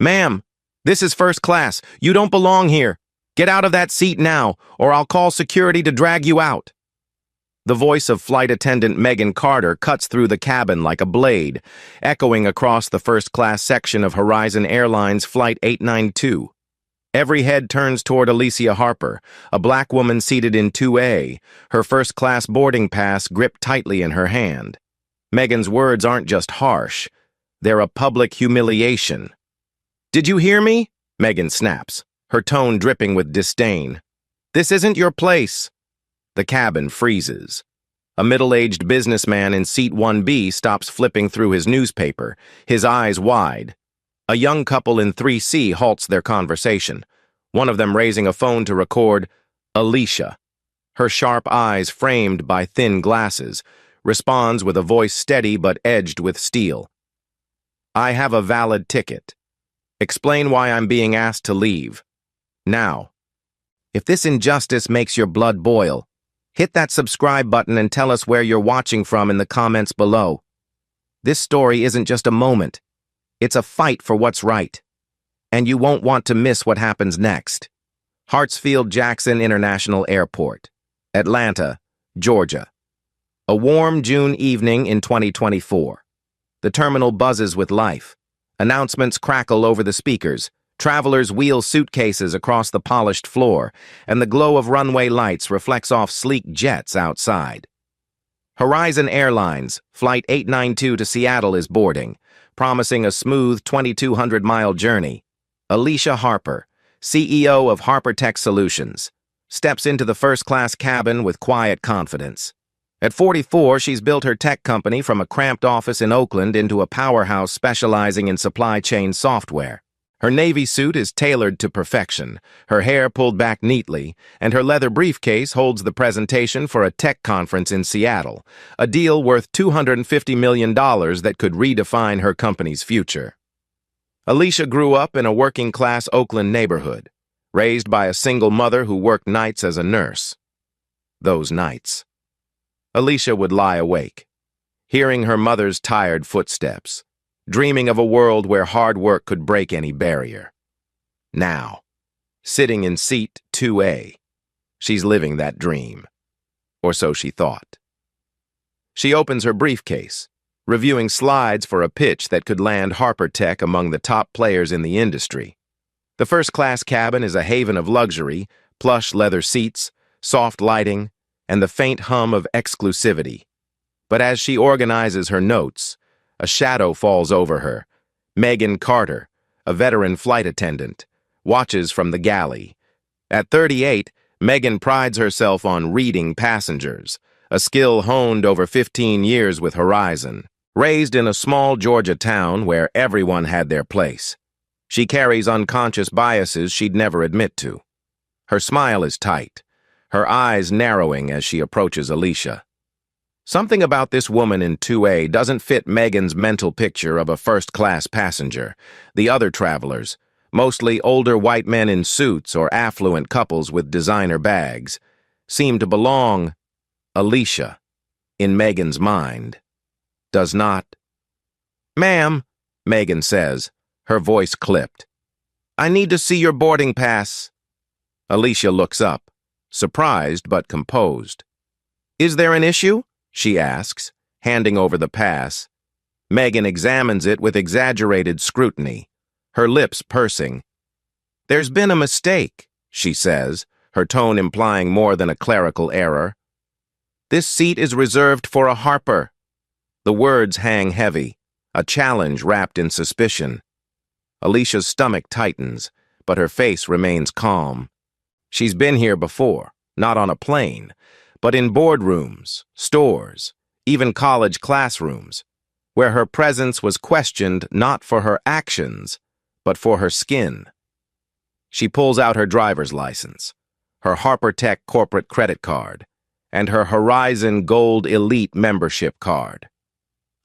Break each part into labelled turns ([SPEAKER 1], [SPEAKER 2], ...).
[SPEAKER 1] Ma'am, this is first class. You don't belong here. Get out of that seat now, or I'll call security to drag you out. The voice of flight attendant Megan Carter cuts through the cabin like a blade, echoing across the first-class section of Horizon Airlines Flight 892. Every head turns toward Alicia Harper, a black woman seated in 2A, her first-class boarding pass gripped tightly in her hand. Megan's words aren't just harsh. They're a public humiliation. "Did you hear me?" Megan snaps, her tone dripping with disdain. "This isn't your place." The cabin freezes. A middle-aged businessman in seat 1B stops flipping through his newspaper, his eyes wide. A young couple in 3C halts their conversation, one of them raising a phone to record Alicia. Her sharp eyes framed by thin glasses, responds with a voice steady but edged with steel. "I have a valid ticket. Explain why I'm being asked to leave. Now. If this injustice makes your blood boil, hit that subscribe button and tell us where you're watching from in the comments below. This story isn't just a moment. It's a fight for what's right. And you won't want to miss what happens next. Hartsfield-Jackson International Airport, Atlanta, Georgia. A warm June evening in 2024. The terminal buzzes with life. Announcements crackle over the speakers. Travelers wheel suitcases across the polished floor, and the glow of runway lights reflects off sleek jets outside. Horizon Airlines, Flight 892 to Seattle is boarding, promising a smooth 2,200-mile journey. Alicia Harper, CEO of Harper Tech Solutions, steps into the first-class cabin with quiet confidence. At 44, she's built her tech company from a cramped office in Oakland into a powerhouse specializing in supply chain software. Her navy suit is tailored to perfection, her hair pulled back neatly, and her leather briefcase holds the presentation for a tech conference in Seattle, a deal worth $250 million that could redefine her company's future. Alicia grew up in a working-class Oakland neighborhood, raised by a single mother who worked nights as a nurse. Those nights. Alicia would lie awake, hearing her mother's tired footsteps, dreaming of a world where hard work could break any barrier. Now, sitting in seat 2A, she's living that dream. Or so she thought. She opens her briefcase, reviewing slides for a pitch that could land Harper Tech among the top players in the industry. The first-class cabin is a haven of luxury, plush leather seats, soft lighting, and the faint hum of exclusivity. But as she organizes her notes, a shadow falls over her. Megan Carter, a veteran flight attendant, watches from the galley. At 38, Megan prides herself on reading passengers, a skill honed over 15 years with Horizon. Raised in a small Georgia town where everyone had their place, she carries unconscious biases she'd never admit to. Her smile is tight, her eyes narrowing as she approaches Alicia. Something about this woman in 2A doesn't fit Megan's mental picture of a first-class passenger. The other travelers, mostly older white men in suits or affluent couples with designer bags, seem to belong. Alicia, in Megan's mind, does not. "Ma'am," Megan says, her voice clipped. "I need to see your boarding pass." Alicia looks up, surprised but composed. "Is there an issue?" she asks, handing over the pass. Megan examines it with exaggerated scrutiny, her lips pursing. "There's been a mistake," she says, her tone implying more than a clerical error. "This seat is reserved for a Harper." The words hang heavy, a challenge wrapped in suspicion. Alicia's stomach tightens, but her face remains calm. She's been here before, not on a plane, but in boardrooms, stores, even college classrooms, where her presence was questioned not for her actions, but for her skin. She pulls out her driver's license, her Harper Tech corporate credit card, and her Horizon Gold Elite membership card.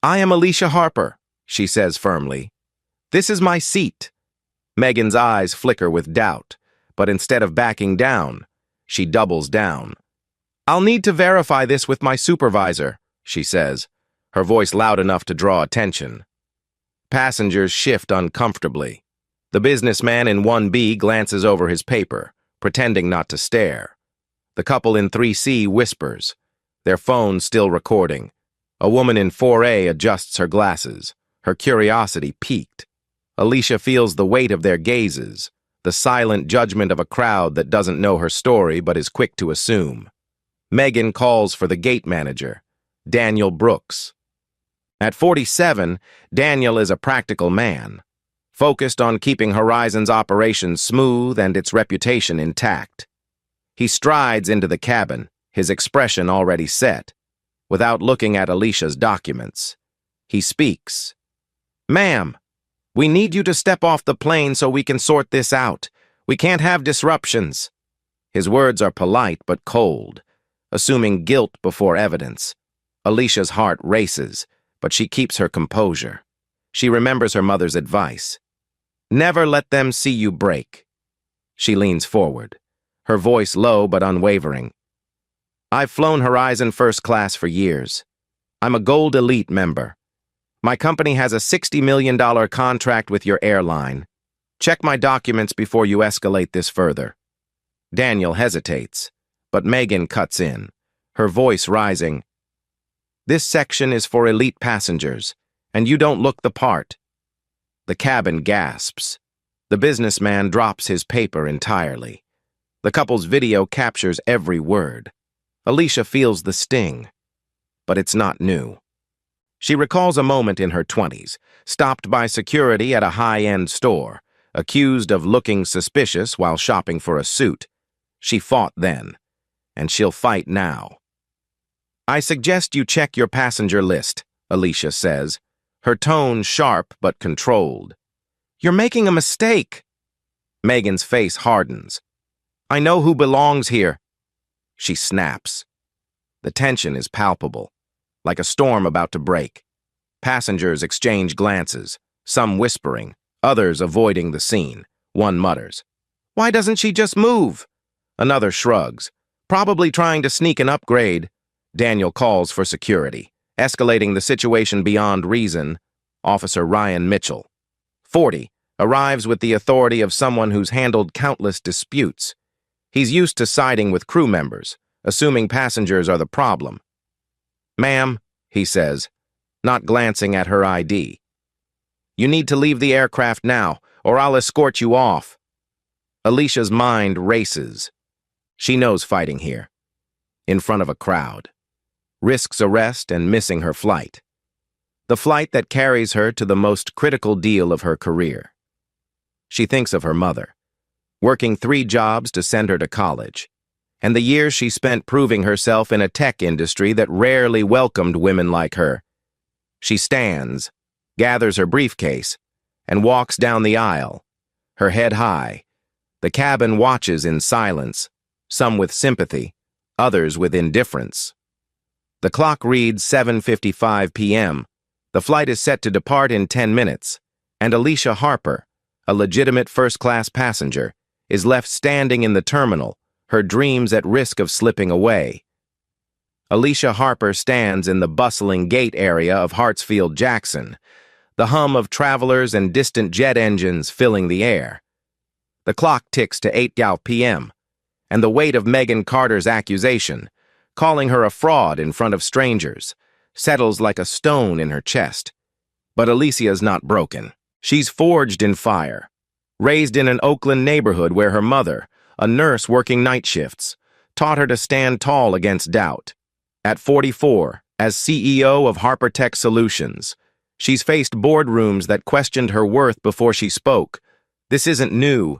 [SPEAKER 1] "I am Alicia Harper," she says firmly. "This is my seat." Megan's eyes flicker with doubt, but instead of backing down, she doubles down. "I'll need to verify this with my supervisor," she says, her voice loud enough to draw attention. Passengers shift uncomfortably. The businessman in 1B glances over his paper, pretending not to stare. The couple in 3C whispers, their phones still recording. A woman in 4A adjusts her glasses, her curiosity piqued. Alicia feels the weight of their gazes, the silent judgment of a crowd that doesn't know her story but is quick to assume. Megan calls for the gate manager, Daniel Brooks. At 47, Daniel is a practical man, focused on keeping Horizon's operations smooth and its reputation intact. He strides into the cabin, his expression already set, without looking at Alicia's documents. He speaks. "Ma'am, we need you to step off the plane so we can sort this out. We can't have disruptions." His words are polite but cold, assuming guilt before evidence. Alicia's heart races, but she keeps her composure. She remembers her mother's advice. Never let them see you break. She leans forward, her voice low but unwavering. I've flown Horizon First Class for years. I'm a Gold Elite member. My company has a $60 million contract with your airline. Check my documents before you escalate this further. Daniel hesitates, but Megan cuts in, her voice rising. This section is for elite passengers, and you don't look the part. The cabin gasps. The businessman drops his paper entirely. The couple's video captures every word. Alicia feels the sting, but it's not new. She recalls a moment in her 20s, stopped by security at a high-end store, accused of looking suspicious while shopping for a suit. She fought then, and she'll fight now. I suggest you check your passenger list, Alicia says, her tone sharp but controlled. You're making a mistake. Megan's face hardens. I know who belongs here. She snaps. The tension is palpable, like a storm about to break. Passengers exchange glances, some whispering, others avoiding the scene. One mutters, "Why doesn't she just move?" Another shrugs, probably trying to sneak an upgrade. Daniel calls for security, escalating the situation beyond reason. Officer Ryan Mitchell, 40, arrives with the authority of someone who's handled countless disputes. He's used to siding with crew members, assuming passengers are the problem. Ma'am, he says, not glancing at her ID. You need to leave the aircraft now, or I'll escort you off. Alicia's mind races. She knows fighting here, in front of a crowd. Risks arrest and missing her flight. The flight that carries her to the most critical deal of her career. She thinks of her mother, working 3 jobs to send her to college, and the years she spent proving herself in a tech industry that rarely welcomed women like her. She stands, gathers her briefcase, and walks down the aisle, her head high. The cabin watches in silence, some with sympathy, others with indifference. The clock reads 7:55 p.m. The flight is set to depart in 10 minutes, and Alicia Harper, a legitimate first-class passenger, is left standing in the terminal, her dreams at risk of slipping away. Alicia Harper stands in the bustling gate area of Hartsfield-Jackson, the hum of travelers and distant jet engines filling the air. The clock ticks to 8 p.m., and the weight of Megan Carter's accusation, calling her a fraud in front of strangers, settles like a stone in her chest. But Alicia's not broken. She's forged in fire, raised in an Oakland neighborhood where her mother, a nurse working night shifts, taught her to stand tall against doubt. At 44, as CEO of Harper Tech Solutions, she's faced boardrooms that questioned her worth before she spoke. This isn't new.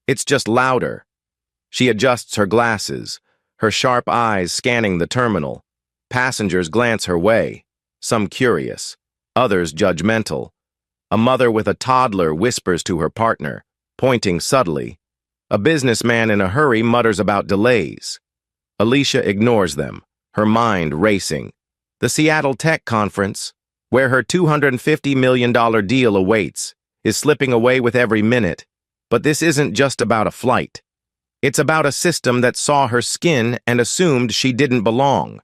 [SPEAKER 1] It's just louder. She adjusts her glasses, her sharp eyes scanning the terminal. Passengers glance her way, some curious, others judgmental. A mother with a toddler whispers to her partner, pointing subtly. A businessman in a hurry mutters about delays. Alicia ignores them, her mind racing. The Seattle Tech Conference, where her $250 million deal awaits, is slipping away with every minute. But this isn't just about a flight. It's about a system that saw her skin and assumed she didn't belong.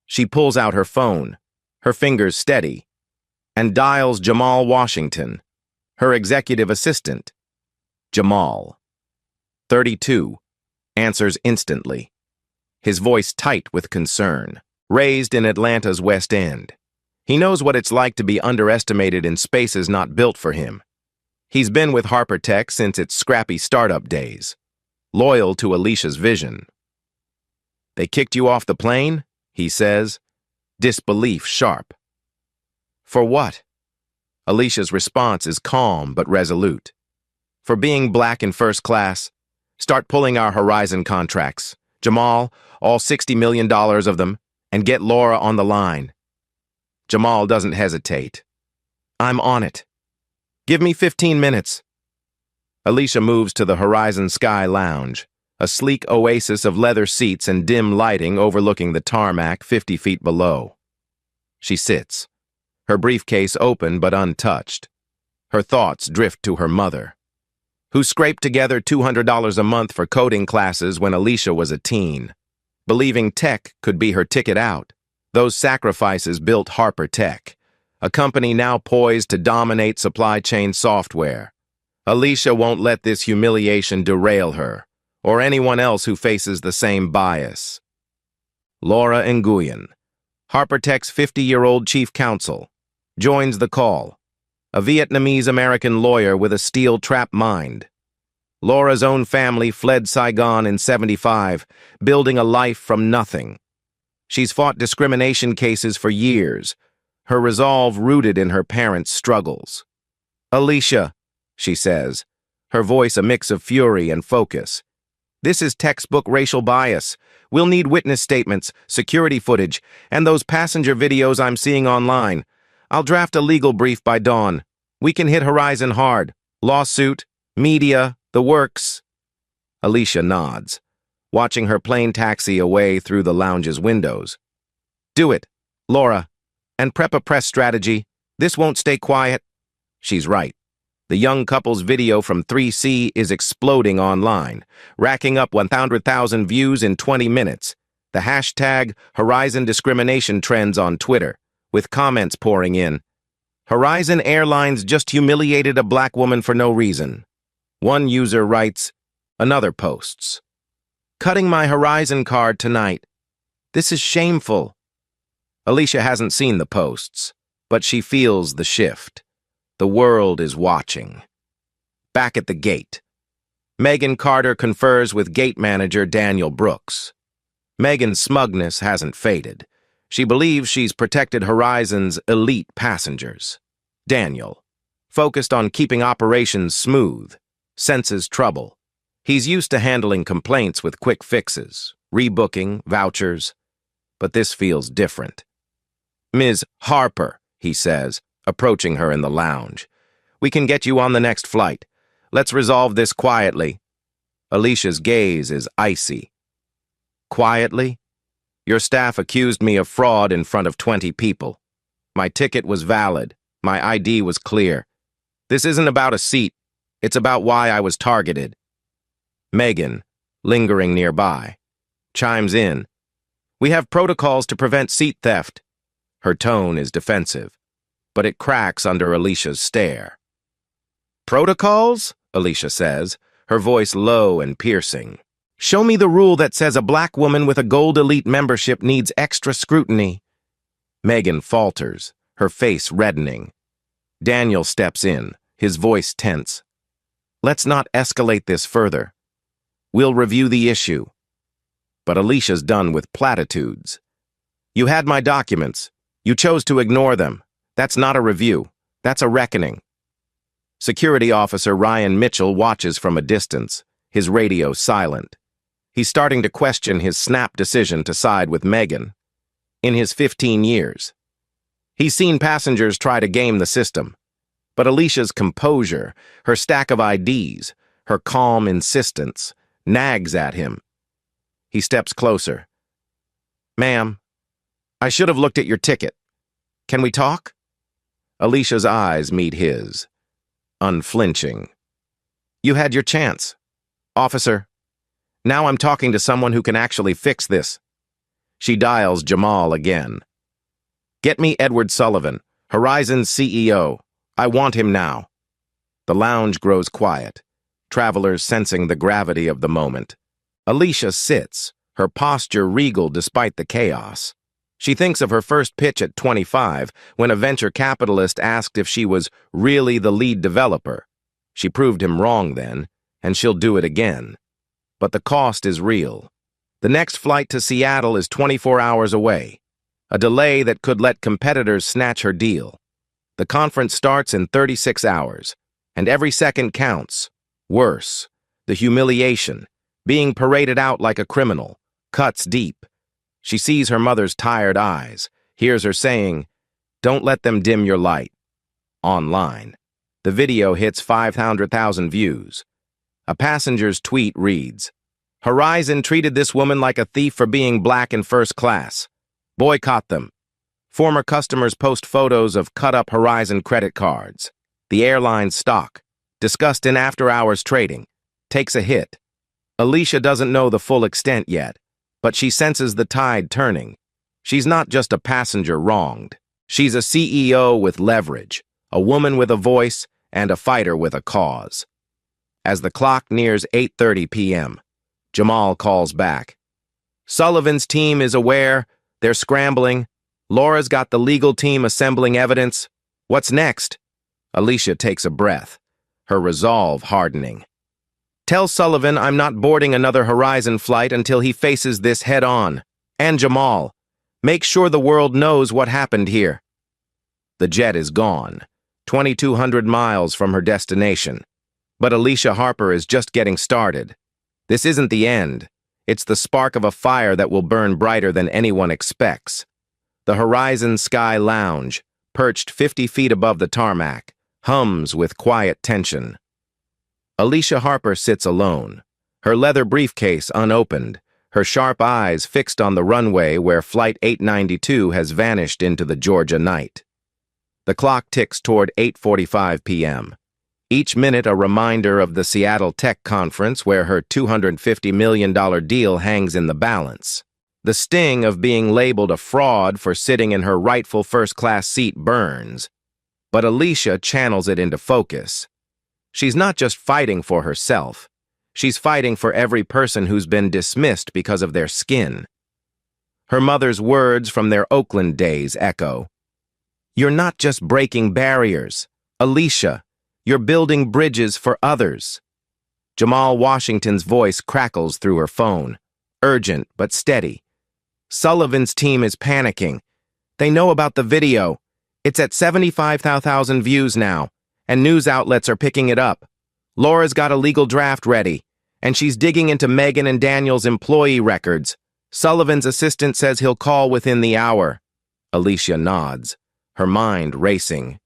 [SPEAKER 1] She pulls out her phone, her fingers steady, and dials Jamal Washington, Her executive assistant, Jamal, 32, answers instantly, his voice tight with concern. Raised in Atlanta's West End, he knows what it's like to be underestimated in spaces not built for him. He's been with Harper Tech since its scrappy startup days, loyal to Alicia's vision. "They kicked you off the plane?" he says, disbelief sharp. "For what?" Alicia's response is calm but resolute. "For being black in first class. Start pulling our Horizon contracts. Jamal, all $60 million of them, and get Laura on the line." Jamal doesn't hesitate. "I'm on it. Give me 15 minutes. Alicia moves to the Horizon Sky Lounge, a sleek oasis of leather seats and dim lighting overlooking the tarmac 50 feet below. She sits, her briefcase open but untouched. Her thoughts drift to her mother, who scraped together $200 a month for coding classes when Alicia was a teen. Believing tech could be her ticket out, those sacrifices built Harper Tech, a company now poised to dominate supply chain software. Alicia won't let this humiliation derail her, or anyone else who faces the same bias. Laura Nguyen, Harper Tech's 50-year-old chief counsel, joins the call, a Vietnamese-American lawyer with a steel-trap mind. Laura's own family fled Saigon in '75, building a life from nothing. She's fought discrimination cases for years, her resolve rooted in her parents' struggles. "Alicia," she says, her voice a mix of fury and focus. "This is textbook racial bias. We'll need witness statements, security footage, and those passenger videos I'm seeing online. I'll draft a legal brief by dawn. We can hit Horizon hard. Lawsuit, media, the works." Alicia nods, watching her plane taxi away through the lounge's windows. "Do it, Laura, and prep a press strategy. This won't stay quiet." She's right. The young couple's video from 3C is exploding online, racking up 100,000 views in 20 minutes. The hashtag Horizon Discrimination trends on Twitter, with comments pouring in. "Horizon Airlines just humiliated a black woman for no reason." One user writes, another posts, "Cutting my Horizon card tonight. This is shameful." Alicia hasn't seen the posts, but she feels the shift. The world is watching. Back at the gate, Megan Carter confers with gate manager Daniel Brooks. Megan's smugness hasn't faded. She believes she's protected Horizon's elite passengers. Daniel, focused on keeping operations smooth, senses trouble. He's used to handling complaints with quick fixes, rebooking, vouchers. But this feels different. "Ms. Harper," he says, approaching her in the lounge. "We can get you on the next flight. Let's resolve this quietly." Alicia's gaze is icy. "Quietly? Your staff accused me of fraud in front of 20 people. My ticket was valid. My ID was clear. This isn't about a seat. It's about why I was targeted." Megan, lingering nearby, chimes in. "We have protocols to prevent seat theft." Her tone is defensive, but it cracks under Alicia's stare. "Protocols?" Alicia says, her voice low and piercing. "Show me the rule that says a black woman with a Gold Elite membership needs extra scrutiny." Megan falters, her face reddening. Daniel steps in, his voice tense. "Let's not escalate this further. We'll review the issue." But Alicia's done with platitudes. "You had my documents. You chose to ignore them. That's not a review. That's a reckoning." Security Officer Ryan Mitchell watches from a distance, his radio silent. He's starting to question his snap decision to side with Megan. In his 15 years, he's seen passengers try to game the system. But Alicia's composure, her stack of IDs, her calm insistence, nags at him. He steps closer. "Ma'am, I should have looked at your ticket. Can we talk?" Alicia's eyes meet his, unflinching. "You had your chance, officer. Now I'm talking to someone who can actually fix this." She dials Jamal again. "Get me Edward Sullivan, Horizon's CEO. I want him now." The lounge grows quiet, travelers sensing the gravity of the moment. Alicia sits, her posture regal despite the chaos. She thinks of her first pitch at 25 when a venture capitalist asked if she was really the lead developer. She proved him wrong then, and she'll do it again. But the cost is real. The next flight to Seattle is 24 hours away, a delay that could let competitors snatch her deal. The conference starts in 36 hours, and every second counts. Worse, the humiliation, being paraded out like a criminal, cuts deep. She sees her mother's tired eyes, hears her saying, "Don't let them dim your light." Online, the video hits 500,000 views. A passenger's tweet reads, "Horizon treated this woman like a thief for being black in first class. Boycott them." Former customers post photos of cut-up Horizon credit cards. The airline's stock, discussed in after-hours trading, takes a hit. Alicia doesn't know the full extent yet, but she senses the tide turning. She's not just a passenger wronged. She's a CEO with leverage, a woman with a voice, and a fighter with a cause. As the clock nears 8:30 p.m., Jamal calls back. "Sullivan's team is aware. They're scrambling. Laura's got the legal team assembling evidence. What's next?" Alicia takes a breath, her resolve hardening. "Tell Sullivan I'm not boarding another Horizon flight until he faces this head-on. And Jamal, make sure the world knows what happened here." The jet is gone, 2,200 miles from her destination. But Alicia Harper is just getting started. This isn't the end. It's the spark of a fire that will burn brighter than anyone expects. The Horizon Sky Lounge, perched 50 feet above the tarmac, hums with quiet tension. Alicia Harper sits alone, her leather briefcase unopened, her sharp eyes fixed on the runway where Flight 892 has vanished into the Georgia night. The clock ticks toward 8:45 p.m. Each minute a reminder of the Seattle Tech Conference where her $250 million deal hangs in the balance. The sting of being labeled a fraud for sitting in her rightful first-class seat burns. But Alicia channels it into focus. She's not just fighting for herself. She's fighting for every person who's been dismissed because of their skin. Her mother's words from their Oakland days echo. "You're not just breaking barriers, Alicia. You're building bridges for others." Jamal Washington's voice crackles through her phone, urgent but steady. "Sullivan's team is panicking. They know about the video. It's at 75,000 views now, and news outlets are picking it up. Laura's got a legal draft ready, and she's digging into Megan and Daniel's employee records. Sullivan's assistant says he'll call within the hour." Alicia nods, her mind racing.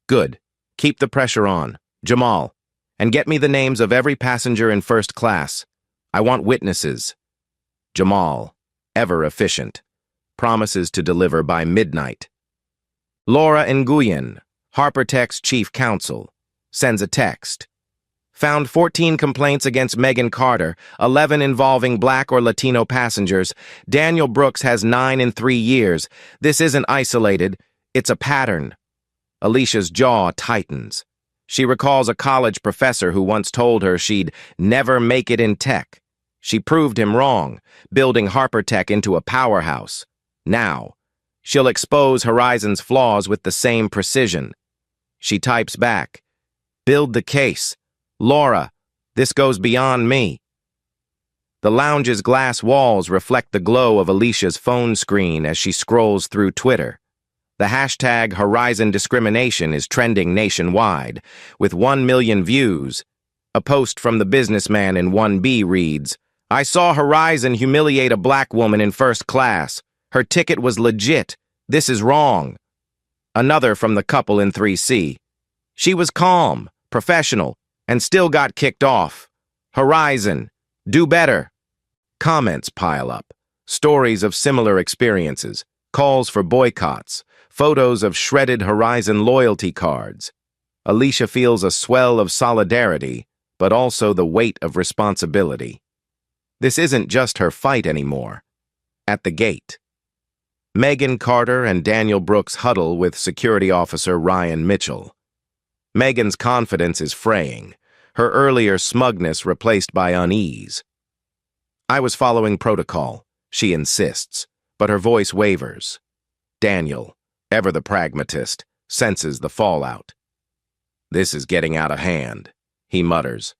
[SPEAKER 1] "Good. Keep the pressure on, Jamal, and get me the names of every passenger in first class. I want witnesses." Jamal, ever efficient, promises to deliver by midnight. Laura Nguyen, HarperTech's chief counsel, sends a text. "Found 14 complaints against Megan Carter, 11 involving Black or Latino passengers. Daniel Brooks has 9 in 3 years. This isn't isolated, it's a pattern." Alicia's jaw tightens. She recalls a college professor who once told her she'd never make it in tech. She proved him wrong, building HarperTech into a powerhouse. Now, she'll expose Horizon's flaws with the same precision. She types back, "Build the case. Laura, this goes beyond me." The lounge's glass walls reflect the glow of Alicia's phone screen as she scrolls through Twitter. The hashtag Horizon Discrimination is trending nationwide, with 1 million views. A post from the businessman in 1B reads, "I saw Horizon humiliate a black woman in first class. Her ticket was legit. This is wrong." Another from the couple in 3C. "She was calm, professional, and still got kicked off. Horizon, do better." Comments pile up, stories of similar experiences, calls for boycotts, photos of shredded Horizon loyalty cards. Alicia feels a swell of solidarity, but also the weight of responsibility. This isn't just her fight anymore. At the gate, Megan Carter and Daniel Brooks huddle with security officer Ryan Mitchell. Megan's confidence is fraying, her earlier smugness replaced by unease. I was following protocol, she insists, but her voice wavers. Daniel, ever the pragmatist, senses the fallout. This is getting out of hand, he mutters,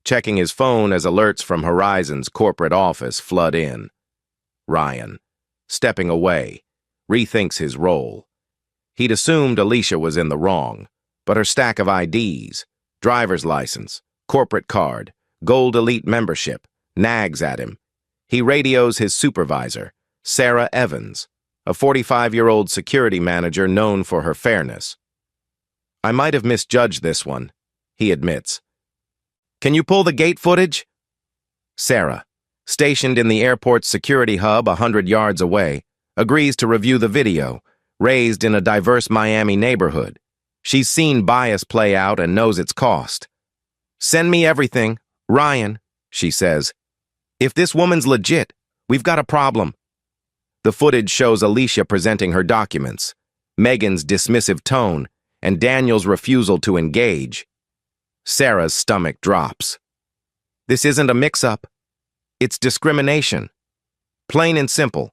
[SPEAKER 1] checking his phone as alerts from Horizon's corporate office flood in. Ryan, stepping away, rethinks his role. He'd assumed Alicia was in the wrong, but her stack of IDs, driver's license, corporate card, Gold Elite membership, nags at him. He radios his supervisor, Sarah Evans, a 45-year-old security manager known for her fairness. I might have misjudged this one, he admits. Can you pull the gate footage? Sarah, stationed in the airport's security hub 100 yards away, agrees to review the video, raised in a diverse Miami neighborhood. She's seen bias play out and knows its cost. Send me everything, Ryan, she says. If this woman's legit, we've got a problem. The footage shows Alicia presenting her documents, Megan's dismissive tone, and Daniel's refusal to engage. Sarah's stomach drops. This isn't a mix-up. It's discrimination. Plain and simple.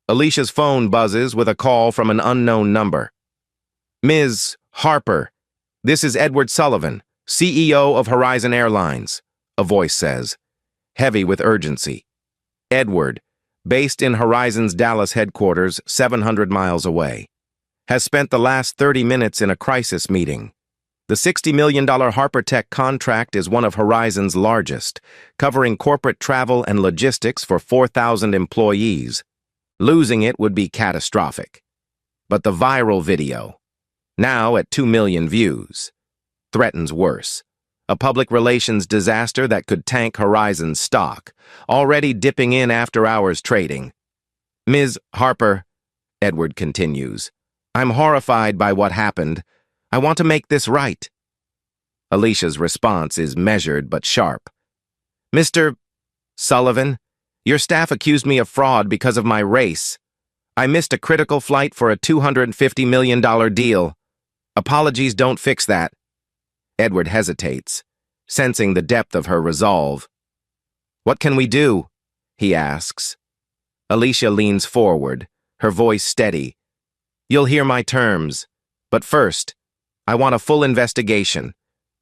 [SPEAKER 1] Alicia's phone buzzes with a call from an unknown number. Ms. Harper, this is Edward Sullivan, CEO of Horizon Airlines, a voice says, heavy with urgency. Edward, based in Horizon's Dallas headquarters 700 miles away, has spent the last 30 minutes in a crisis meeting. The $60 million HarperTech contract is one of Horizon's largest, covering corporate travel and logistics for 4,000 employees. Losing it would be catastrophic. But the viral video, now at 2 million views, threatens worse. A public relations disaster that could tank Horizon's stock, already dipping in after-hours trading. Ms. Harper, Edward continues, I'm horrified by what happened. I want to make this right. Alicia's response is measured but sharp. Mr. Sullivan, your staff accused me of fraud because of my race. I missed a critical flight for a $250 million deal. Apologies don't fix that. Edward hesitates, sensing the depth of her resolve. What can we do? He asks. Alicia leans forward, her voice steady. You'll hear my terms, but first, I want a full investigation.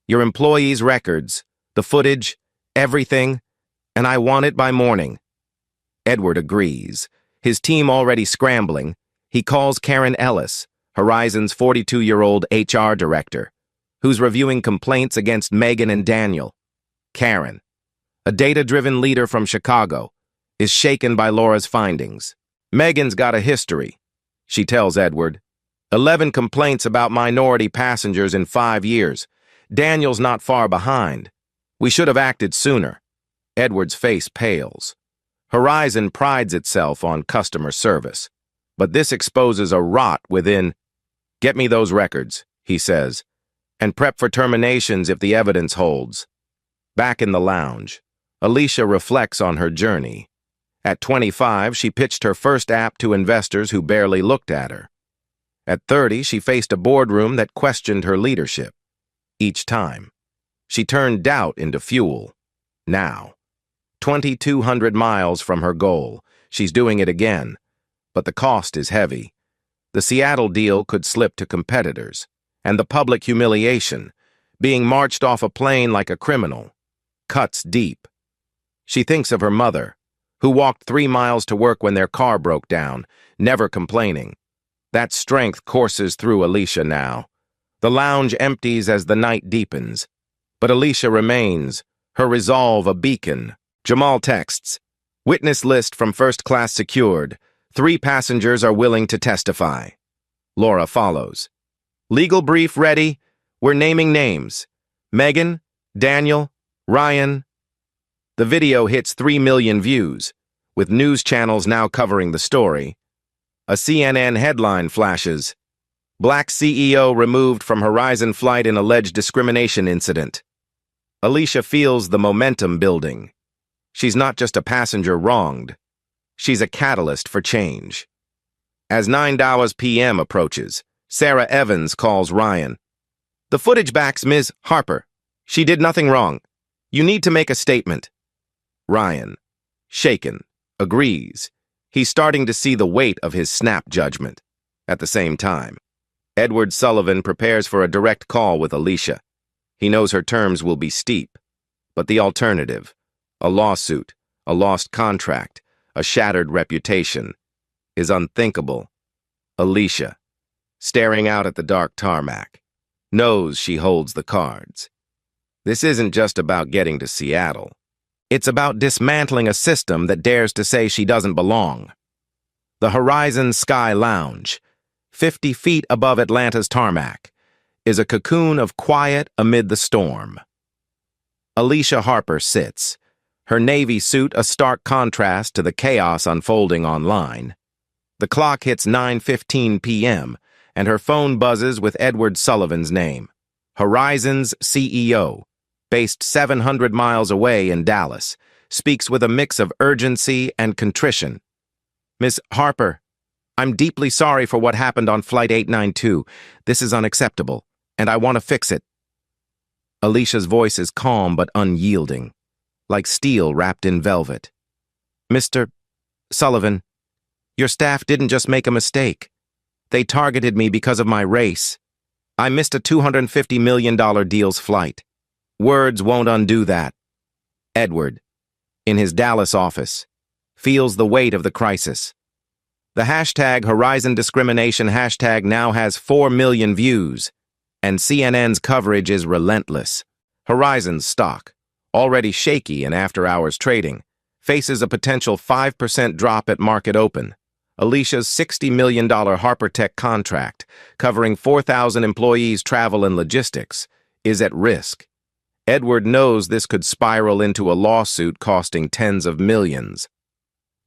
[SPEAKER 1] Your employees' records, the footage, everything, and I want it by morning. Edward agrees, his team already scrambling. He calls Karen Ellis, Horizon's 42-year-old HR director, who's reviewing complaints against Megan and Daniel. Karen, a data-driven leader from Chicago, is shaken by Laura's findings. Megan's got a history, she tells Edward. 11 complaints about minority passengers in 5 years. Daniel's not far behind. We should have acted sooner. Edward's face pales. Horizon prides itself on customer service, but this exposes a rot within. Get me those records, he says, and prep for terminations if the evidence holds. Back in the lounge, Alicia reflects on her journey. At 25, she pitched her first app to investors who barely looked at her. At 30, she faced a boardroom that questioned her leadership. Each time, she turned doubt into fuel. Now, 2,200 miles from her goal, she's doing it again. But the cost is heavy. The Seattle deal could slip to competitors, and the public humiliation, being marched off a plane like a criminal, cuts deep. She thinks of her mother, who walked 3 miles to work when their car broke down, never complaining. That strength courses through Alicia now. The lounge empties as the night deepens, but Alicia remains, her resolve a beacon. Jamal texts, witness list from first class secured. 3 passengers are willing to testify. Laura follows. Legal brief ready. We're naming names. Megan, Daniel, Ryan. The video hits 3 million views, with news channels now covering the story. A CNN headline flashes. Black CEO removed from Horizon flight in alleged discrimination incident. Alicia feels the momentum building. She's not just a passenger wronged. She's a catalyst for change. As 9 p.m. approaches, Sarah Evans calls Ryan. The footage backs Ms. Harper. She did nothing wrong. You need to make a statement. Ryan, shaken, agrees. He's starting to see the weight of his snap judgment. At the same time, Edward Sullivan prepares for a direct call with Alicia. He knows her terms will be steep. But the alternative, a lawsuit, a lost contract, a shattered reputation, is unthinkable. Alicia, staring out at the dark tarmac, knows she holds the cards. This isn't just about getting to Seattle. It's about dismantling a system that dares to say she doesn't belong. The Horizon Sky Lounge, 50 feet above Atlanta's tarmac, is a cocoon of quiet amid the storm. Alicia Harper sits, her navy suit a stark contrast to the chaos unfolding online. The clock hits 9:15 p.m., and her phone buzzes with Edward Sullivan's name, Horizon's CEO, based 700 miles away in Dallas, speaks with a mix of urgency and contrition. Miss Harper, I'm deeply sorry for what happened on Flight 892. This is unacceptable, and I want to fix it. Alicia's voice is calm but unyielding, like steel wrapped in velvet. Mr. Sullivan, your staff didn't just make a mistake. They targeted me because of my race. I missed a $250 million deal's flight. Words won't undo that. Edward, in his Dallas office, feels the weight of the crisis. The hashtag Horizon Discrimination hashtag now has 4 million views, and CNN's coverage is relentless. Horizon's stock, already shaky in after-hours trading, faces a potential 5% drop at market open. Alicia's $60 million HarperTech contract, covering 4,000 employees' travel and logistics, is at risk. Edward knows this could spiral into a lawsuit costing tens of millions.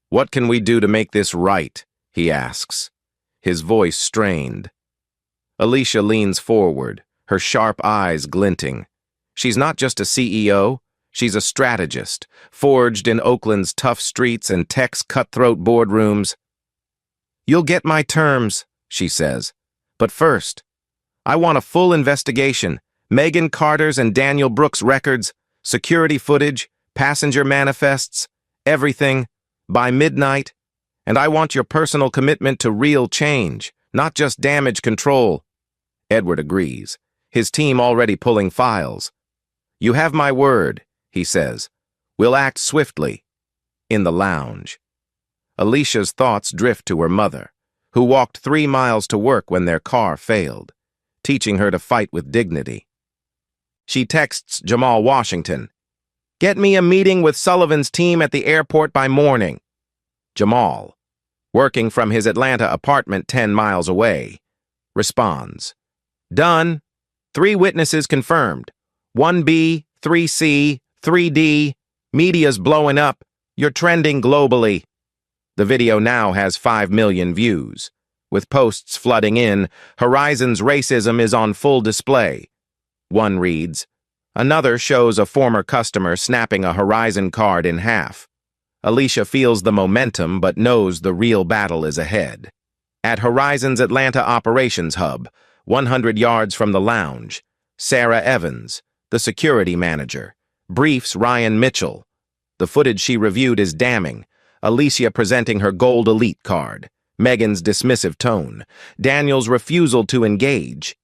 [SPEAKER 1] What can we do to make this right? He asks, his voice strained. Alicia leans forward, her sharp eyes glinting. She's not just a CEO, she's a strategist, forged in Oakland's tough streets and tech's cutthroat boardrooms. You'll get my terms, she says. But first, I want a full investigation. Megan Carter's and Daniel Brooks' records, security footage, passenger manifests, everything, by midnight. And I want your personal commitment to real change, not just damage control. Edward agrees, his team already pulling files. You have my word, he says. We'll act swiftly. In the lounge, Alicia's thoughts drift to her mother, who walked 3 miles to work when their car failed, teaching her to fight with dignity. She texts Jamal Washington, "Get me a meeting with Sullivan's team at the airport by morning." Jamal, working from his Atlanta apartment 10 miles away, responds, "Done. 3 witnesses confirmed. 1B, 3C, 3D. Media's blowing up. You're trending globally." The video now has 5 million views. With posts flooding in, Horizon's racism is on full display. One reads, another shows a former customer snapping a Horizon card in half. Alicia feels the momentum but knows the real battle is ahead. At Horizon's Atlanta operations hub, 100 yards from the lounge, Sarah Evans, the security manager, briefs Ryan Mitchell. The footage she reviewed is damning. Alicia presenting her gold elite card, Megan's dismissive tone, Daniel's refusal to engage.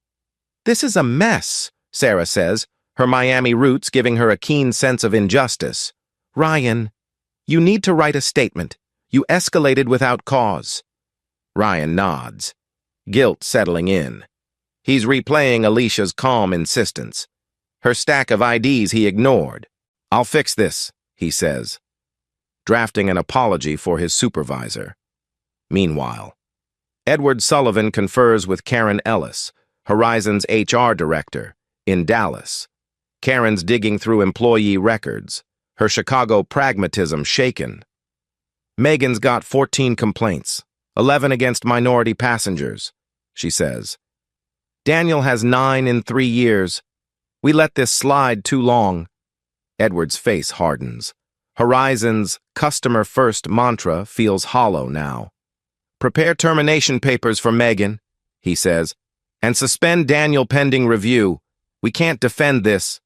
[SPEAKER 1] "This is a mess," Sarah says, her Miami roots giving her a keen sense of injustice. "Ryan, you need to write a statement. You escalated without cause." Ryan nods, guilt settling in. He's replaying Alicia's calm insistence. Her stack of IDs he ignored. "I'll fix this," he says, drafting an apology for his supervisor. Meanwhile, Edward Sullivan confers with Karen Ellis, Horizon's HR director, in Dallas. Karen's digging through employee records, her Chicago pragmatism shaken. "Megan's got 14 complaints, 11 against minority passengers," she says. "Daniel has 9 in 3 years. We let this slide too long." Edward's face hardens. Horizon's customer-first mantra feels hollow now. "Prepare termination papers for Megan," he says, "and suspend Daniel pending review. We can't defend this.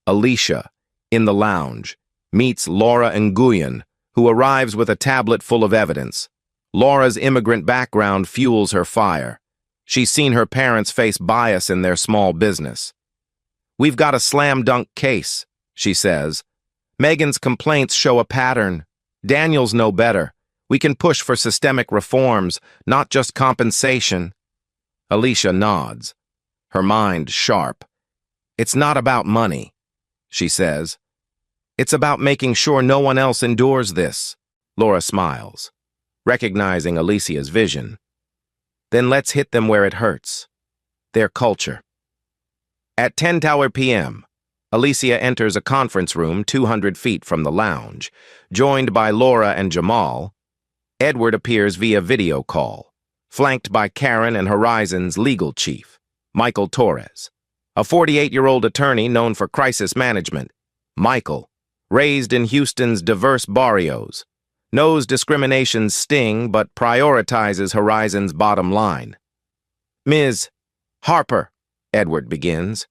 [SPEAKER 1] Alicia, in the lounge, meets Laura Nguyen, who arrives with a tablet full of evidence. Laura's immigrant background fuels her fire. She's seen her parents face bias in their small business. We've got a slam-dunk case, she says. Megan's complaints show a pattern. Daniel's know better. We can push for systemic reforms, not just compensation. Alicia nods, her mind sharp. It's not about money, she says. It's about making sure no one else endures this. Laura smiles, recognizing Alicia's vision. Then let's hit them where it hurts. Their culture. At 10:00 p.m., Alicia enters a conference room 200 feet from the lounge. Joined by Laura and Jamal, Edward appears via video call, flanked by Karen and Horizon's legal chief, Michael Torres, a 48-year-old attorney known for crisis management. Michael, raised in Houston's diverse barrios, knows discrimination's sting but prioritizes Horizon's bottom line. Ms. Harper, Edward begins.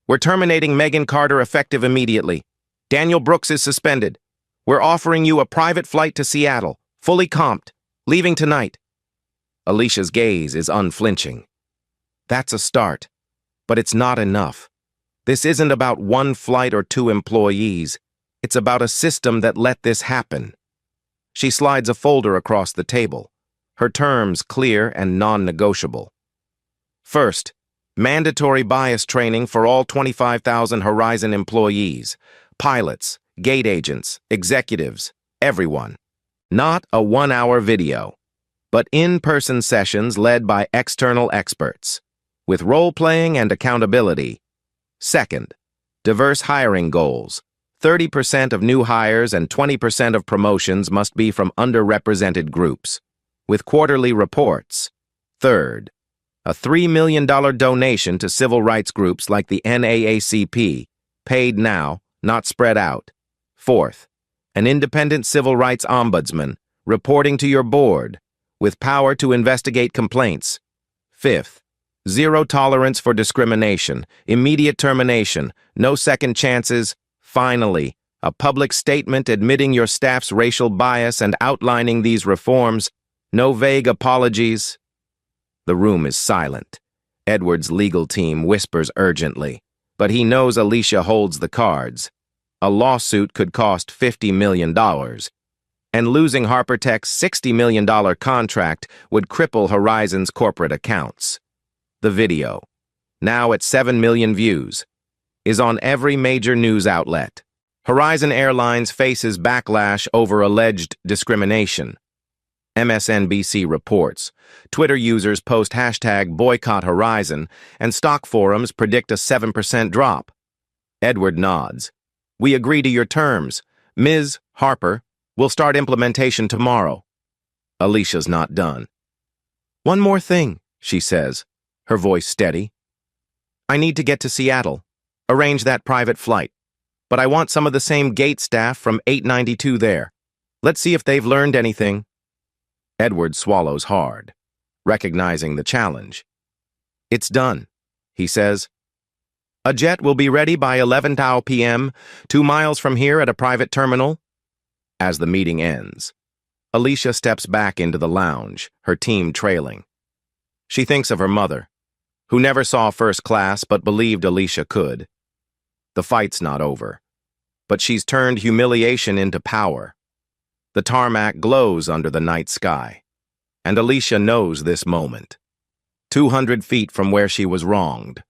[SPEAKER 1] We're terminating Megan Carter effective immediately. Daniel Brooks is suspended. We're offering you a private flight to Seattle, fully comped, leaving tonight. Alicia's gaze is unflinching. That's a start, but it's not enough. This isn't about one flight or two employees. It's about a system that let this happen. She slides a folder across the table, her terms clear and non-negotiable. First, mandatory bias training for all 25,000 Horizon employees, pilots, gate agents, executives, everyone. Not a one-hour video, but in-person sessions led by external experts, with role-playing and accountability. Second, diverse hiring goals. 30% of new hires and 20% of promotions must be from underrepresented groups, with quarterly reports. Third, a $3 million donation to civil rights groups like the NAACP, paid now, not spread out. Fourth, an independent civil rights ombudsman, reporting to your board, with power to investigate complaints. Fifth, zero tolerance for discrimination, immediate termination, no second chances. Finally, a public statement admitting your staff's racial bias and outlining these reforms. No vague apologies. The room is silent. Edward's legal team whispers urgently, but he knows Alicia holds the cards. A lawsuit could cost $50 million, and losing HarperTech's $60 million contract would cripple Horizon's corporate accounts. The video, now at 7 million views, is on every major news outlet. Horizon Airlines faces backlash over alleged discrimination. MSNBC reports. Twitter users post hashtag boycott Horizon, and stock forums predict a 7% drop. Edward nods. We agree to your terms. Ms. Harper, we'll start implementation tomorrow. Alicia's not done. One more thing, she says, her voice steady. I need to get to Seattle. Arrange that private flight. But I want some of the same gate staff from 892 there. Let's see if they've learned anything. Edward swallows hard, recognizing the challenge. It's done, he says. A jet will be ready by 11:00 p.m., 2 miles from here at a private terminal. As the meeting ends, Alicia steps back into the lounge, her team trailing. She thinks of her mother, who never saw first class but believed Alicia could. The fight's not over, but she's turned humiliation into power. The tarmac glows under the night sky, and Alicia knows this moment. 200 feet from where she was wronged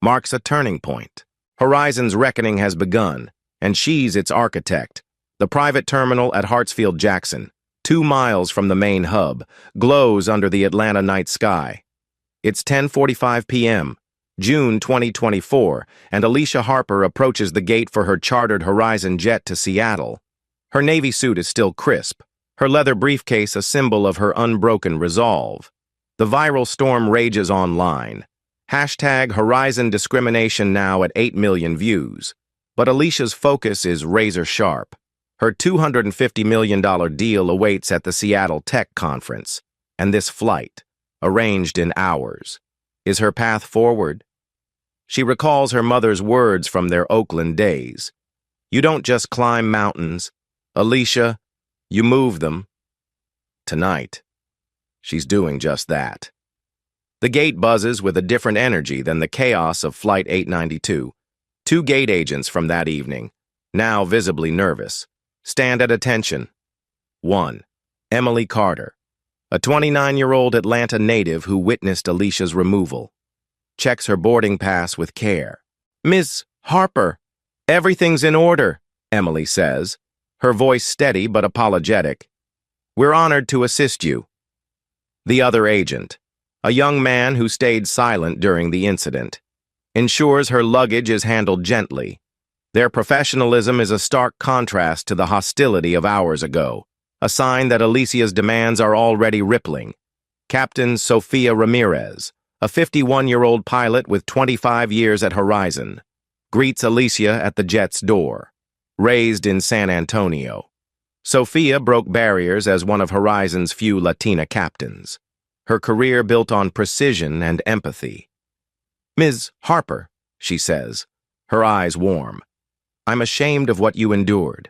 [SPEAKER 1] marks a turning point. Horizon's reckoning has begun, and she's its architect. The private terminal at Hartsfield-Jackson, 2 miles from the main hub, glows under the Atlanta night sky. It's 10:45 p.m., June 2024, and Alicia Harper approaches the gate for her chartered Horizon jet to Seattle. Her navy suit is still crisp, her leather briefcase a symbol of her unbroken resolve. The viral storm rages online. Hashtag Horizon discrimination now at 8 million views. But Alicia's focus is razor sharp. Her $250 million deal awaits at the Seattle Tech Conference, and this flight, arranged in hours, is her path forward. She recalls her mother's words from their Oakland days. You don't just climb mountains, Alicia, you move them. Tonight, she's doing just that. The gate buzzes with a different energy than the chaos of Flight 892. Two gate agents from that evening, now visibly nervous, stand at attention. 1. Emily Carter, a 29-year-old Atlanta native who witnessed Alicia's removal. Checks her boarding pass with care. Ms. Harper, everything's in order, Emily says, her voice steady but apologetic. We're honored to assist you. The other agent, a young man who stayed silent during the incident, ensures her luggage is handled gently. Their professionalism is a stark contrast to the hostility of hours ago, a sign that Alicia's demands are already rippling. Captain Sofia Ramirez, a 51-year-old pilot with 25 years at Horizon, greets Alicia at the jet's door. Raised in San Antonio, Sofia broke barriers as one of Horizon's few Latina captains, her career built on precision and empathy. Ms. Harper, she says, her eyes warm, I'm ashamed of what you endured.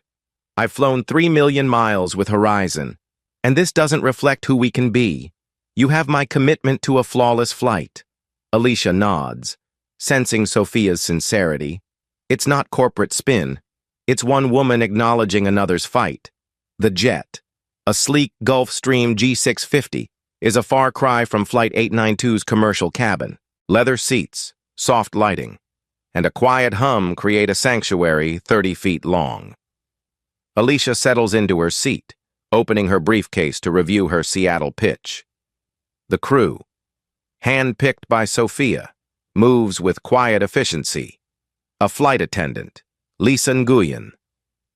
[SPEAKER 1] I've flown 3 million miles with Horizon, and this doesn't reflect who we can be. You have my commitment to a flawless flight. Alicia nods, sensing Sofia's sincerity. It's not corporate spin. It's one woman acknowledging another's fight. The jet, a sleek Gulfstream G650, is a far cry from Flight 892's commercial cabin. Leather seats, soft lighting, and a quiet hum create a sanctuary 30 feet long. Alicia settles into her seat, opening her briefcase to review her Seattle pitch. The crew, hand-picked by Sofia, moves with quiet efficiency. A flight attendant, Lisa Nguyen,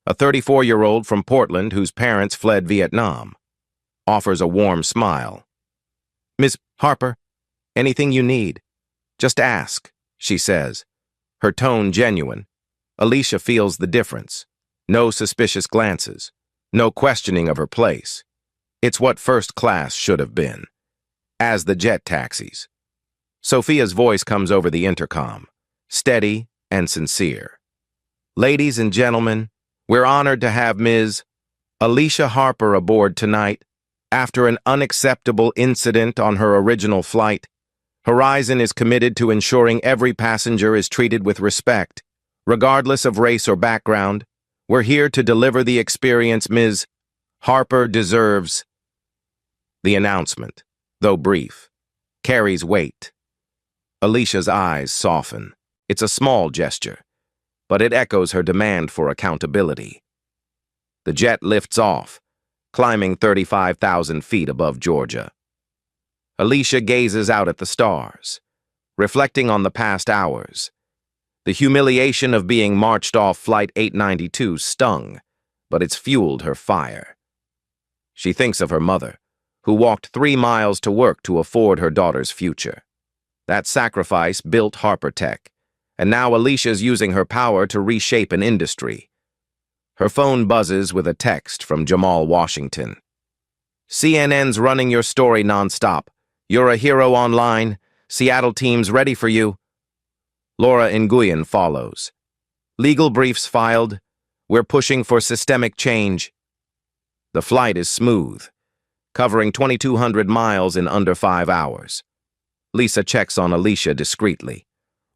[SPEAKER 1] a 34-year-old from Portland whose parents fled Vietnam, offers a warm smile. Ms. Harper, anything you need, just ask, she says, her tone genuine. Alicia feels the difference. No suspicious glances, no questioning of her place. It's what first class should have been. As the jet taxis, Sofia's voice comes over the intercom, steady and sincere. Ladies and gentlemen, we're honored to have Ms. Alicia Harper aboard tonight. After an unacceptable incident on her original flight, Horizon is committed to ensuring every passenger is treated with respect. Regardless of race or background, we're here to deliver the experience Ms. Harper deserves. The announcement, though brief, carries weight. Alicia's eyes soften. It's a small gesture, but it echoes her demand for accountability. The jet lifts off, climbing 35,000 feet above Georgia. Alicia gazes out at the stars, reflecting on the past hours. The humiliation of being marched off Flight 892 stung, but it's fueled her fire. She thinks of her mother, who walked 3 miles to work to afford her daughter's future. That sacrifice built Harper Tech, and now Alicia's using her power to reshape an industry. Her phone buzzes with a text from Jamal Washington. CNN's running your story nonstop. You're a hero online. Seattle team's ready for you. Laura Nguyen follows. Legal briefs filed. We're pushing for systemic change. The flight is smooth, covering 2,200 miles in under 5 hours. Lisa checks on Alicia discreetly,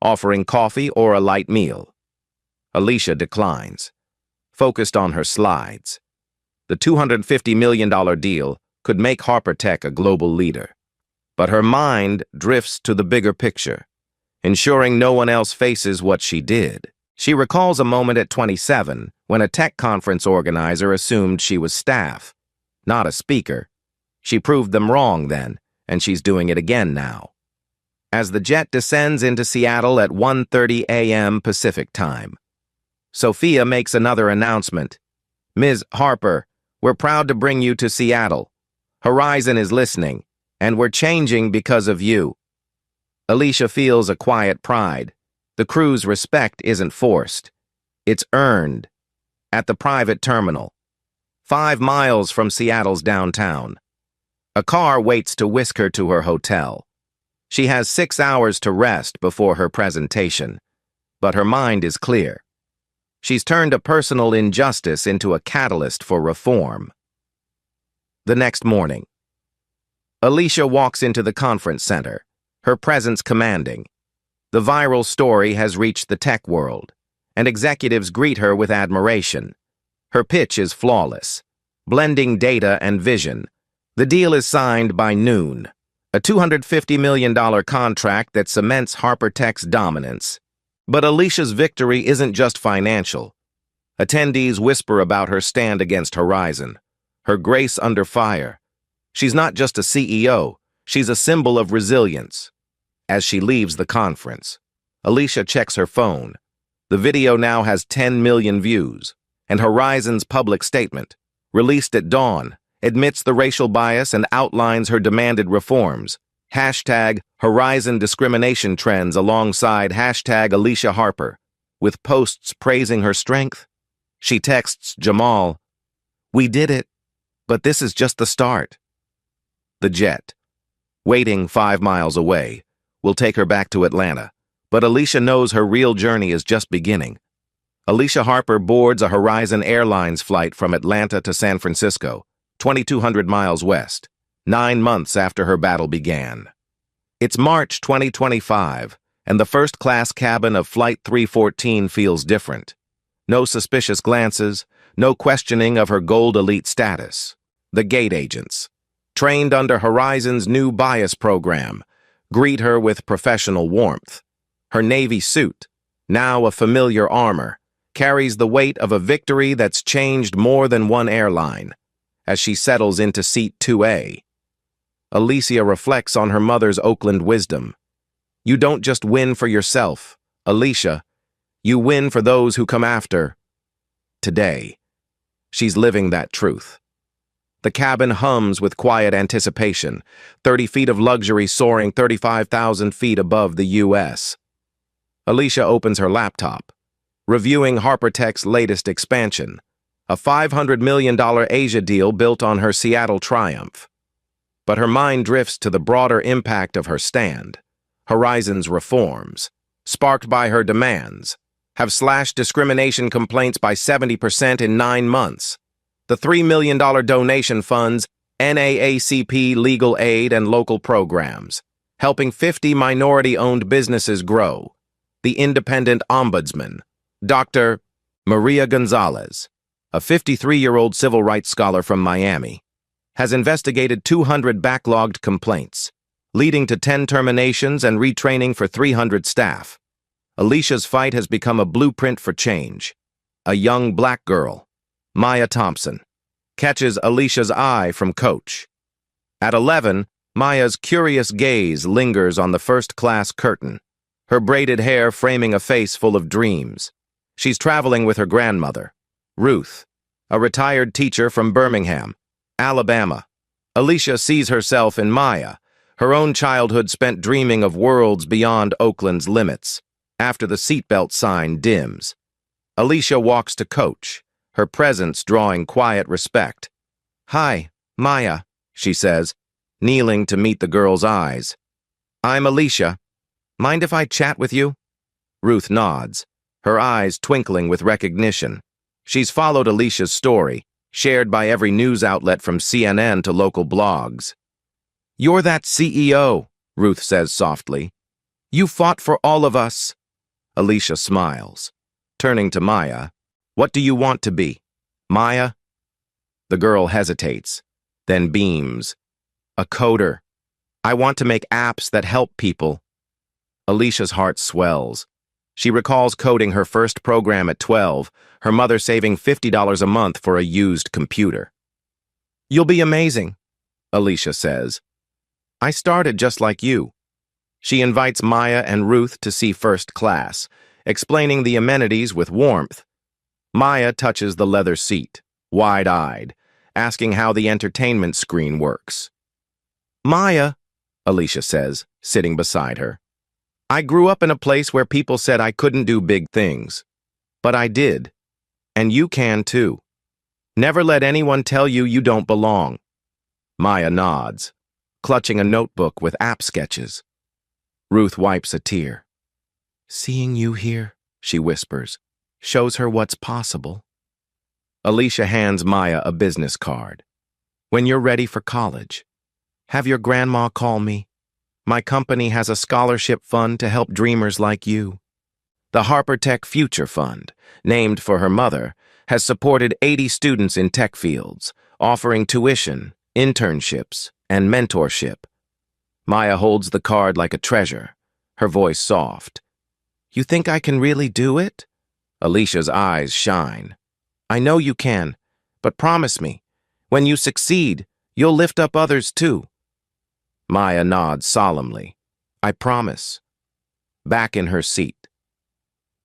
[SPEAKER 1] offering coffee or a light meal. Alicia declines, focused on her slides. The $250 million deal could make Harper Tech a global leader. But her mind drifts to the bigger picture, ensuring no one else faces what she did. She recalls a moment at 27 when a tech conference organizer assumed she was staff, not a speaker. She proved them wrong then, and she's doing it again now. As the jet descends into Seattle at 1:30 a.m. Pacific time, Sofia makes another announcement. Ms. Harper, we're proud to bring you to Seattle. Horizon is listening, and we're changing because of you. Alicia feels a quiet pride. The crew's respect isn't forced. It's earned. At the private terminal, 5 miles from Seattle's downtown, a car waits to whisk her to her hotel. She has 6 hours to rest before her presentation, but her mind is clear. She's turned a personal injustice into a catalyst for reform. The next morning, Alicia walks into the conference center, her presence commanding. The viral story has reached the tech world, and executives greet her with admiration. Her pitch is flawless, blending data and vision. The deal is signed by noon, a $250 million contract that cements HarperTech's dominance. But Alicia's victory isn't just financial. Attendees whisper about her stand against Horizon, her grace under fire. She's not just a CEO, she's a symbol of resilience. As she leaves the conference, Alicia checks her phone. The video now has 10 million views, and Horizon's public statement, released at dawn, admits the racial bias and outlines her demanded reforms. Hashtag Horizon discrimination trends alongside hashtag Alicia Harper, with posts praising her strength. She texts Jamal, "We did it, but this is just the start." The jet, waiting 5 miles away, will take her back to Atlanta, but Alicia knows her real journey is just beginning. Alicia Harper boards a Horizon Airlines flight from Atlanta to San Francisco, 2,200 miles west, 9 months after her battle began. It's March 2025, and the first-class cabin of Flight 314 feels different. No suspicious glances, no questioning of her Gold Elite status. The gate agents, trained under Horizon's new bias program, greet her with professional warmth. Her Navy suit, now a familiar armor, carries the weight of a victory that's changed more than one airline. As she settles into seat 2A, Alicia reflects on her mother's Oakland wisdom. You don't just win for yourself, Alicia. You win for those who come after. Today, she's living that truth. The cabin hums with quiet anticipation, 30 feet of luxury soaring 35,000 feet above the U.S. Alicia opens her laptop, reviewing HarperTech's latest expansion, a $500 million Asia deal built on her Seattle triumph. But her mind drifts to the broader impact of her stand. Horizon's reforms, sparked by her demands, have slashed discrimination complaints by 70% in 9 months. The $3 million donation funds NAACP legal aid and local programs, helping 50 minority-owned businesses grow. The independent ombudsman, Dr. Maria Gonzalez, a 53-year-old civil rights scholar from Miami, has investigated 200 backlogged complaints, leading to 10 terminations and retraining for 300 staff. Alicia's fight has become a blueprint for change. A young black girl, Maya Thompson, catches Alicia's eye from Coach. At 11, Maya's curious gaze lingers on the first-class curtain, her braided hair framing a face full of dreams. She's traveling with her grandmother, Ruth, a retired teacher from Birmingham, Alabama. Alicia sees herself in Maya, her own childhood spent dreaming of worlds beyond Oakland's limits. After the seatbelt sign dims, Alicia walks to Coach, her presence drawing quiet respect. "Hi, Maya," she says, kneeling to meet the girl's eyes. "I'm Alicia. Mind if I chat with you?" Ruth nods, her eyes twinkling with recognition. She's followed Alicia's story, shared by every news outlet from CNN to local blogs. "You're that CEO," Ruth says softly. "You fought for all of us." Alicia smiles, turning to Maya. "What do you want to be, Maya?" The girl hesitates, then beams. "A coder. I want to make apps that help people." Alicia's heart swells. She recalls coding her first program at 12, her mother saving $50 a month for a used computer. "You'll be amazing," Alicia says. "I started just like you." She invites Maya and Ruth to see first class, explaining the amenities with warmth. Maya touches the leather seat, wide-eyed, asking how the entertainment screen works. "Maya," Alicia says, sitting beside her, "I grew up in a place where people said I couldn't do big things. But I did. And you can too. Never let anyone tell you you don't belong." Maya nods, clutching a notebook with app sketches. Ruth wipes a tear. Seeing you here, she whispers, shows her what's possible. Alicia hands Maya a business card. When you're ready for college, have your grandma call me. My company has a scholarship fund to help dreamers like you. The Harper Tech Future Fund, named for her mother, has supported 80 students in tech fields, offering tuition, internships, and mentorship. Maya holds the card like a treasure, her voice soft. You think I can really do it? Alicia's eyes shine. I know you can, but promise me, when you succeed, you'll lift up others too. Maya nods solemnly. I promise. Back in her seat.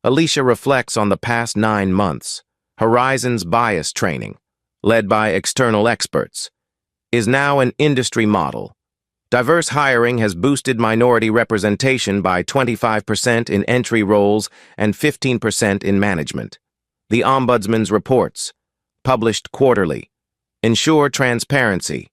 [SPEAKER 1] Alicia reflects on the past 9 months. Horizon's bias training, led by external experts, is now an industry model. Diverse hiring has boosted minority representation by 25% in entry roles and 15% in management. The Ombudsman's reports, published quarterly, ensure transparency.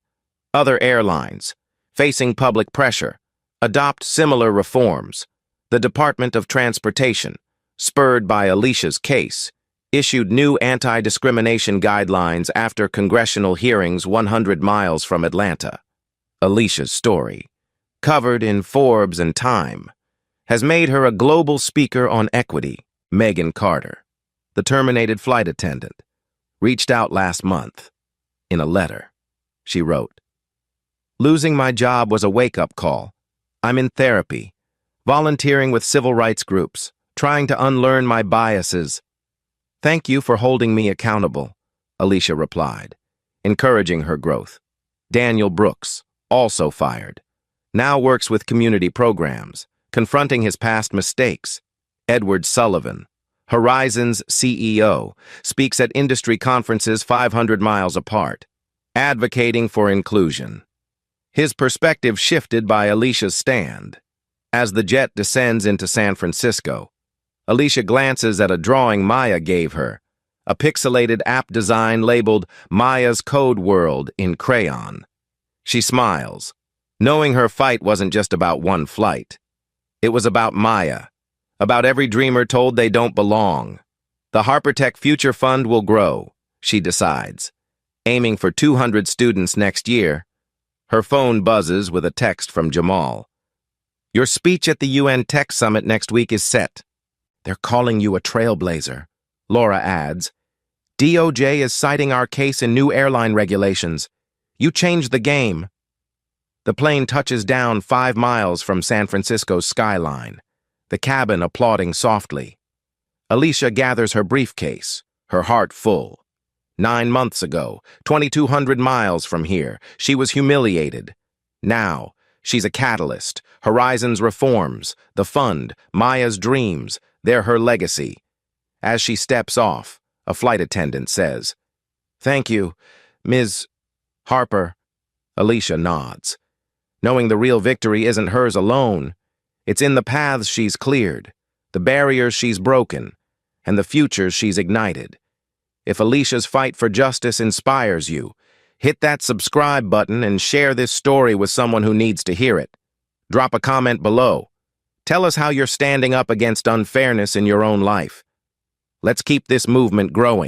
[SPEAKER 1] Other airlines, facing public pressure, adopt similar reforms. The Department of Transportation, spurred by Alicia's case, issued new anti-discrimination guidelines after congressional hearings 100 miles from Atlanta. Alicia's story, covered in Forbes and Time, has made her a global speaker on equity. Megan Carter, the terminated flight attendant, reached out last month. In a letter, she wrote, Losing my job was a wake-up call. I'm in therapy, volunteering with civil rights groups, trying to unlearn my biases. Thank you for holding me accountable, Alicia replied, encouraging her growth. Daniel Brooks, also fired, now works with community programs, confronting his past mistakes. Edward Sullivan, Horizon's CEO, speaks at industry conferences 500 miles apart, advocating for inclusion. His perspective shifted by Alicia's stand. As the jet descends into San Francisco, Alicia glances at a drawing Maya gave her, a pixelated app design labeled Maya's Code World in crayon. She smiles, knowing her fight wasn't just about one flight. It was about Maya, about every dreamer told they don't belong. The Harper Tech Future Fund will grow, she decides, aiming for 200 students next year. Her phone buzzes with a text from Jamal. Your speech at the UN Tech Summit next week is set. They're calling you a trailblazer, Laura adds. DOJ is citing our case in new airline regulations. You changed the game. The plane touches down 5 miles from San Francisco's skyline, the cabin applauding softly. Alicia gathers her briefcase, her heart full. 9 months ago, 2,200 miles from here, she was humiliated. Now, she's a catalyst. Horizon's reforms, the fund, Maya's dreams, they're her legacy. As she steps off, a flight attendant says, Thank you, Ms. Harper. Alicia nods, knowing the real victory isn't hers alone. It's in the paths she's cleared, the barriers she's broken, and the futures she's ignited. If Alicia's fight for justice inspires you, hit that subscribe button and share this story with someone who needs to hear it. Drop a comment below. Tell us how you're standing up against unfairness in your own life. Let's keep this movement growing.